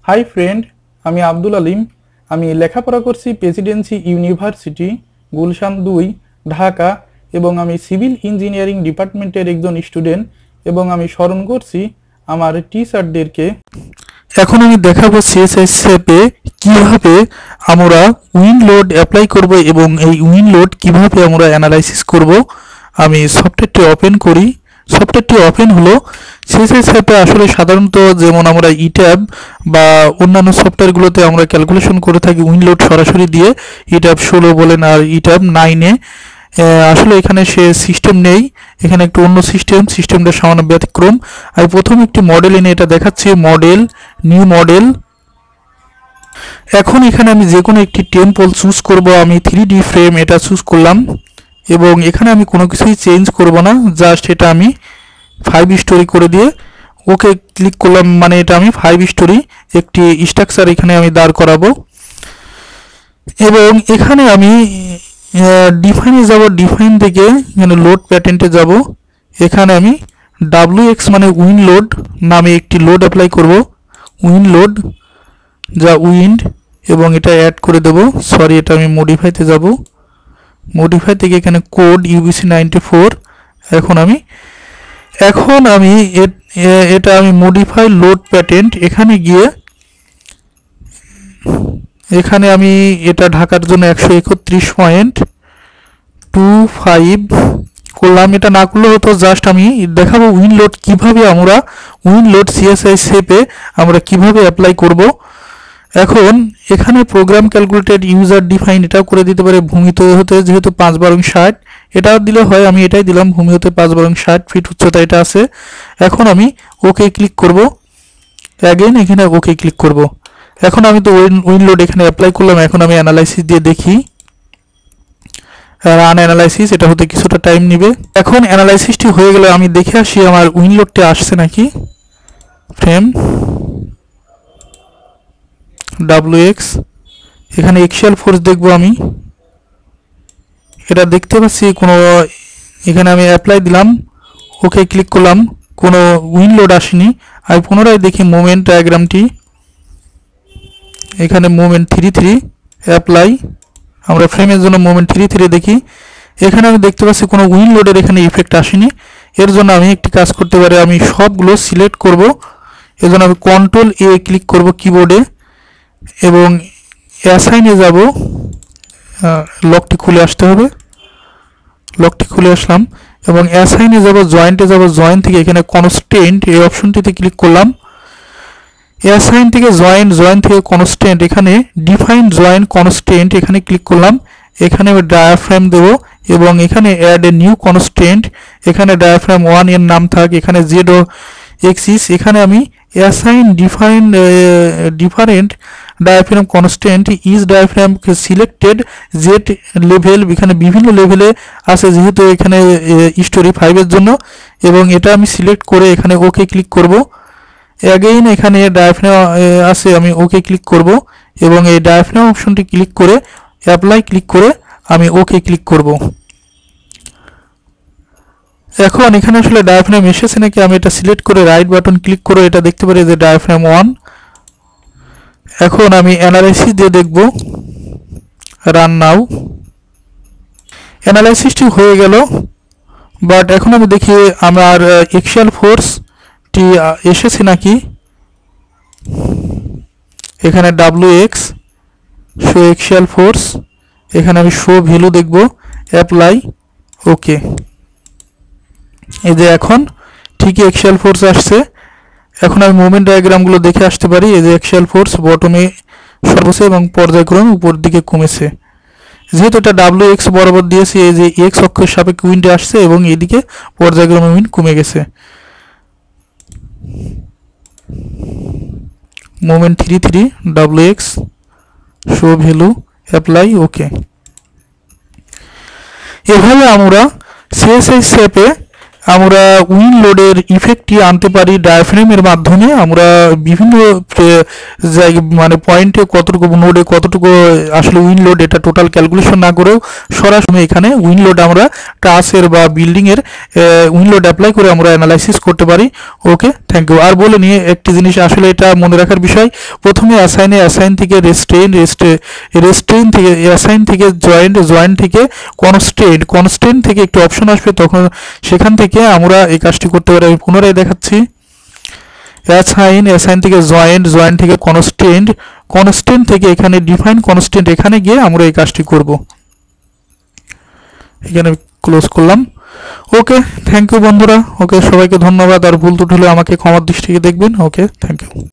Hi friend, আমি আব্দুল আলিম। আমি লেখাপড়া করছি প্রেসিডেন্সি ইউনিভার্সিটি গুলশান 2 ঢাকা এবং আমি সিভিল ইঞ্জিনিয়ারিং ডিপার্টমেন্টের একজন স্টুডেন্ট এবং আমি স্মরণ করছি আমার টিচারদেরকে। এখন আমি দেখাবো সিএসএস শেপে কিভাবে আমরা উইন্ড লোড অ্যাপ্লাই করব এবং এই উইন্ড লোড কিভাবে আমরা অ্যানালাইসিস করব। আমি সফটওয়্যারটি ওপেন করি। সফটওয়্যারটি ওপেন হলো। সিএসএস শেপে আসলে সাধারণত যেমন আমরা ইট্যাব বা অন্যান্য সফটওয়্যারগুলোতে আমরা ক্যালকুলেশন করে থাকি উইন্ড লোড সরাসরি দিয়ে, ইট্যাব 16 বলেন আর ইট্যাব 9-এ। আসলে এখানে সে সিস্টেম নেই, এখানে একটু অন্য সিস্টেমটা সামান্য ব্যতিক্রম। আমি প্রথম একটি মডেল এনে এটা দেখাচ্ছি, মডেল, নিউ মডেল। এখন এখানে আমি যে কোনো একটি টেম্পল চুজ করব। আমি 3D ফ্রেম এটা চুজ করলাম এবং এখানে আমি কোনো কিছুই চেঞ্জ করব না, জাস্ট এটা আমি 5 স্টোরি করে দিয়ে ওকে ক্লিক করলাম। মানে এটা আমি 5 স্টোরি একটি স্ট্রাকচার এখানে আমি দাঁড় করাবো এবং এখানে আমি ডিফাইনে যাব। ডিফাইন থেকে এখানে লোড প্যাটার্নটে যাব। এখানে আমি WX মানে উইন্ড লোড নামে একটি লোড অ্যাপ্লাই করব, উইন্ড লোড যা উইন্ড, এবং এটা অ্যাড করে দেব। সরি, এটা আমি মডিফাইতে যাব। মডিফাই থেকে এখানে কোড UBC 94। এখন আমি এটা আমি মডিফাই লোড প্যাটার্ন এখানে গিয়ে এখানে আমি এটা ঢাকার জন্য 131.25 করলাম। এটা না করলে হতো, জাস্ট আমি দেখাবো উইন্ড লোড কিভাবে আমরা উইন্ড লোড সিএসএস শেপে আমরা কিভাবে অ্যাপ্লাই করব। এখন এখানে প্রোগ্রাম ক্যালকুলেটেড ইউজার ডিফাইন এটাও করে দিতে পারে। ভূমিতে হতে যেহেতু 5/60 এটা দিলে হয়, আমি এটাই দিলাম। ভূমি হতে 5/60 ফিট উচ্চতা এটা আছে। এখন আমি ওকে ক্লিক করব। অ্যাগেন এখানে ওকে ক্লিক করব। এখন আমি তো উইন্ড লোড এখানে অ্যাপ্লাই করলাম। এখন আমি অ্যানালাইসিস দিয়ে দেখি, রান অ্যানালাইসিস, এটা হতে কিছুটা টাইম নেবে। এখন অ্যানালাইসিসটি হয়ে গেলে আমি দেখে আসি আমার উইন্ড লোডটি আসছে নাকি। ফ্রেম WX, এখানে এক্সিয়াল ফোর্স দেখব। আমি এটা দেখতে পাচ্ছি কোনো, এখানে আমি অ্যাপ্লাই দিলাম, ওকে ক্লিক করলাম, কোনো উইন্ড লোড আসেনি। আমি পুনরায় দেখি মোমেন্ট ডায়াগ্রামটি। এখানে মোমেন্ট 33 অ্যাপ্লাই, আমরা ফ্রেমের জন্য মোমেন্ট 33 দেখি। এখানে আমি দেখতে পাচ্ছি কোনো উইন্ড লোডের এখানে ইফেক্ট আসেনি। এর জন্য আমি একটি কাজ করতে পারি, আমি সবগুলো সিলেক্ট করব। এর জন্য আমি কন্ট্রোল A ক্লিক করব কিবোর্ডে এবং অ্যাসাইনে যাব। লকটি খুলে আসতে হবে, লকটি খুলে আসলাম এবং অ্যাসাইনে যাব, জয়েন্টে যাব। জয়েন্ট থেকে এখানে কনস্ট্যান্ট এই অপশনটিতে ক্লিক করলাম। অ্যাসাইন থেকে জয়েন্ট, জয়েন্ট থেকে কনস্ট্যান্ট, এখানে ডিফাইন জয়েন্ট কনস্ট্যান্ট এখানে ক্লিক করলাম। এখানে আমি ডায়াফ্রাম দেব এবং এখানে অ্যাড এ নিউ কনস্ট্যান্ট, এখানে ডায়াফ্রাম 1 এর নাম থাক, এখানে জেড ও এক্সিস, এখানে আমি assign different diaphragm constant is diaphragm selected Z level, এখানে বিভিন্ন লেভেলে আছে যেহেতু এখানে স্টোরি 5-এর জন্য, এবং এটা আমি সিলেক্ট করে এখানে ওকে ক্লিক করব। অ্যাগেইন এখানে ডায়াফ্রাম আছে, আমি ওকে ক্লিক করব এবং এই ডায়াফ্রাম অপশনটি ক্লিক করে অ্যাপ্লাই ক্লিক করে আমি ওকে ক্লিক করব। এখন এখানে আসলে ডায়াফ্রাম এসেছে নাকি আমি এটা সিলেক্ট করে রাইট বাটন ক্লিক করে এটা দেখতে পারি যে ডায়াফ্রাম 1। এখন আমি অ্যানালাইসিস দিয়ে দেখব, রান নাও। অ্যানালাইসিসটি হয়ে গেল, বাট এখন আমি দেখি আমার এক্সিয়াল ফোর্সটি এসেছে নাকি। এখানে WX শো এক্সিয়াল ফোর্স, এখানে আমি শো ভ্যালু দেখব, অ্যাপ্লাই, ওকে। এই যে এখন ঠিকই এক্সিয়াল ফোর্স আসছে। এখন আমি মুভমেন্ট ডায়াগ্রামগুলো দেখে আসতে পারি। এই যে এক্সিয়াল ফোর্স বটমে সর্বোচ্চ এবং পর্যায়ক্রমে উপর দিকে কমেছে, যেহেতু এটা WX বরাবর দিয়েছি। এই যে X অক্ষের সাপেক্ষে উইন্ডে আসছে এবং এদিকে পর্যায়ক্রমে উইন্ড কমে গেছে। Moment 33 WX show value, apply, okay. এভাবে আমরা সিএসএস শেপে আমরা উইন লোডের ইফেক্টটি আনতে পারি ডায়াফ্রেমের মাধ্যমে। আমরা বিভিন্ন মানে পয়েন্টে কতটুকু নোডে কতটুকু আসলে উইন লোড এটা টোটাল ক্যালকুলেশন না করেও সরাসরি এখানে উইন লোড আমরা ট্রাসের বা বিল্ডিংয়ের উইন লোড অ্যাপ্লাই করে আমরা অ্যানালাইসিস করতে পারি। ওকে, থ্যাংক ইউ। আর বলে নিয়ে একটি জিনিস আসলে এটা মনে রাখার বিষয়, প্রথমে অ্যাসাইন থেকে রেস্ট্রেইন থেকে অ্যাসাইন থেকে জয়েন্ট থেকে কনস্ট্রেন্ট থেকে একটি অপশন আসবে, তখন সেখান থেকে আমরা এই কাজটি করতে পারি। আমি পুনরায় দেখাচ্ছি, অ্যাসাইন থেকে জয়েন্ট থেকে কনস্ট্রেন্ট থেকে এখানে ডিফাইন কনস্ট্রেন্ট, এখানে গিয়ে আমরা এই কাজটি করব। এখানে ক্লোজ করলাম। ওকে, থ্যাংক ইউ বন্ধুরা। ওকে, সবাইকে ধন্যবাদ। আর ভুল ত্রুটি হলে আমাকে ক্ষমার দৃষ্টিতে দেখবেন। ওকে, থ্যাংক ইউ।